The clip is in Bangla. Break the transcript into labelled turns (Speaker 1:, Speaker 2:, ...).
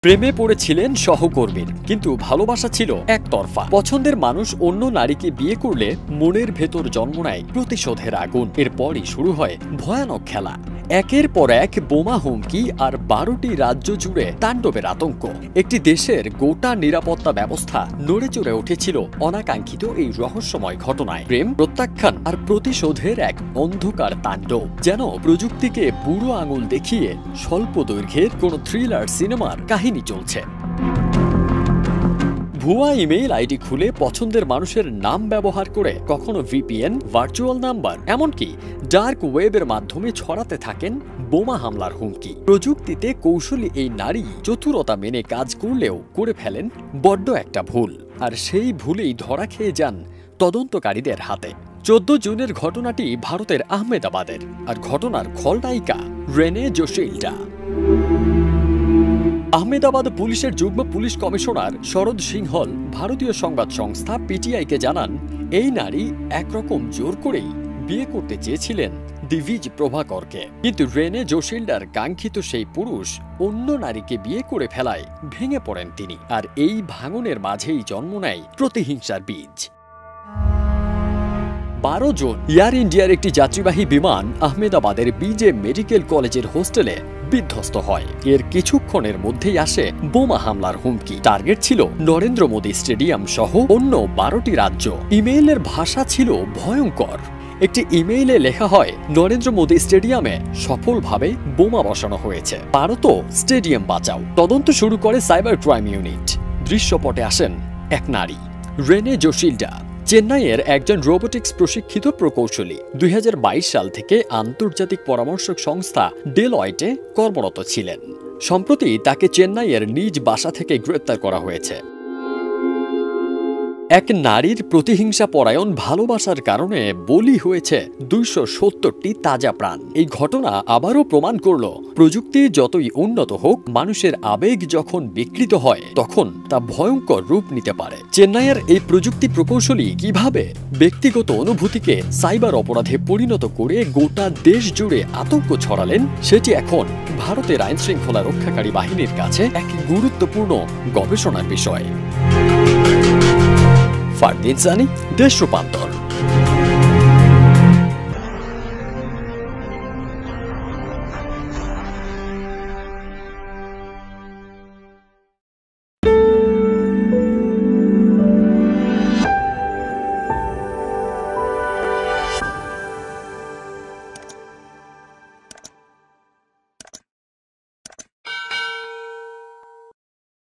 Speaker 1: প্রেমে পড়েছিলেন সহকর্মীর, কিন্তু ভালোবাসা ছিল একতরফা। পছন্দের মানুষ অন্য নারীকে বিয়ে করলে মনের ভেতর জন্ম নেয় প্রতিশোধের আগুন। এরপরই শুরু হয় ভয়ানক খেলা। একের পর এক বোমা হুমকি আর 12টি রাজ্য জুড়ে তাণ্ডবের আতঙ্ক। একটি দেশের গোটা নিরাপত্তা ব্যবস্থা নড়ে চড়ে উঠেছিল অনাকাঙ্ক্ষিত এই রহস্যময় ঘটনায়। প্রেম, প্রত্যাখ্যান আর প্রতিশোধের এক অন্ধকার তাণ্ডব, যেন প্রযুক্তিকে বুড়ো আঙুল দেখিয়ে স্বল্প দৈর্ঘ্যের কোনো থ্রিলার সিনেমার কাহিনী চলছে। ভুয়া ইমেইল আইডি খুলে পছন্দের মানুষের নাম ব্যবহার করে কখনো ভিপিএন, ভার্চুয়াল নাম্বার, এমনকি ডার্ক ওয়েবের মাধ্যমে ছড়াতে থাকেন বোমা হামলার হুমকি। প্রযুক্তিতে কৌশলী এই নারী চতুরতা মেনে কাজ করলেও করে ফেলেন বড্ড একটা ভুল, আর সেই ভুলেই ধরা খেয়ে যান তদন্তকারীদের হাতে। 14 জুনের ঘটনাটি ভারতের আহমেদাবাদের, আর ঘটনার খলনায়িকা রেনে জোশিল্ডা। আহমেদাবাদ পুলিশের যুগ্ম পুলিশ কমিশনার শরদ সিংহল ভারতীয় সংবাদ সংস্থা পিটিআইকে জানান, এই নারী একরকম জোর করেই বিয়ে করতে চেয়েছিলেন দিভিজ প্রভাকরকে, কিন্তু রেনে জোশিল্ডার কাঙ্ক্ষিত সেই পুরুষ অন্য নারীকে বিয়ে করে ফেলায় ভেঙে পড়েন তিনি। আর এই ভাঙনের মাঝেই জন্ম নেয় প্রতিহিংসার বীজ। 12 জুন এয়ার ইন্ডিয়ার একটি যাত্রীবাহী বিমান আহমেদাবাদের বিজে মেডিকেল কলেজের হোস্টেলে বিধ্বস্ত হয়। এর কিছুক্ষণের মধ্যেই আসে বোমা হামলার হুমকি। টার্গেট ছিল নরেন্দ্র মোদী স্টেডিয়াম সহ অন্য 12টি রাজ্য। ইমেইলের ভাষা ছিল ভয়ঙ্কর। একটি ইমেইলে লেখা হয়, নরেন্দ্র মোদী স্টেডিয়ামে সফলভাবে বোমা বসানো হয়েছে, পারো তো স্টেডিয়াম বাঁচাও। তদন্ত শুরু করে সাইবার ক্রাইম ইউনিট। দৃশ্যপটে আসেন এক নারী, রেনে জোশিল্ডা, চেন্নাইয়ের একজন রোবোটিক্স প্রশিক্ষিত প্রকৌশলী। 2022 সাল থেকে আন্তর্জাতিক পরামর্শক সংস্থা ডেলয়েটে কর্মরত ছিলেন। সম্প্রতি তাকে চেন্নাইয়ের নিজ বাসা থেকে গ্রেপ্তার করা হয়েছে। এক নারীর প্রতিহিংসা পরায়ণ ভালোবাসার কারণে বলি হয়েছে 270টি তাজা প্রাণ। এই ঘটনা আবারও প্রমাণ করল, প্রযুক্তি যতই উন্নত হোক, মানুষের আবেগ যখন বিকৃত হয় তখন তা ভয়ঙ্কর রূপ নিতে পারে। চেন্নাইয়ের এই প্রযুক্তি প্রকৌশলী কিভাবে ব্যক্তিগত অনুভূতিকে সাইবার অপরাধে পরিণত করে গোটা দেশ জুড়ে আতঙ্ক ছড়ালেন, সেটি এখন ভারতের আইনশৃঙ্খলা রক্ষাকারী বাহিনীর কাছে এক গুরুত্বপূর্ণ গবেষণার বিষয়। ফারদিন সানি, দেশ রূপান্তর।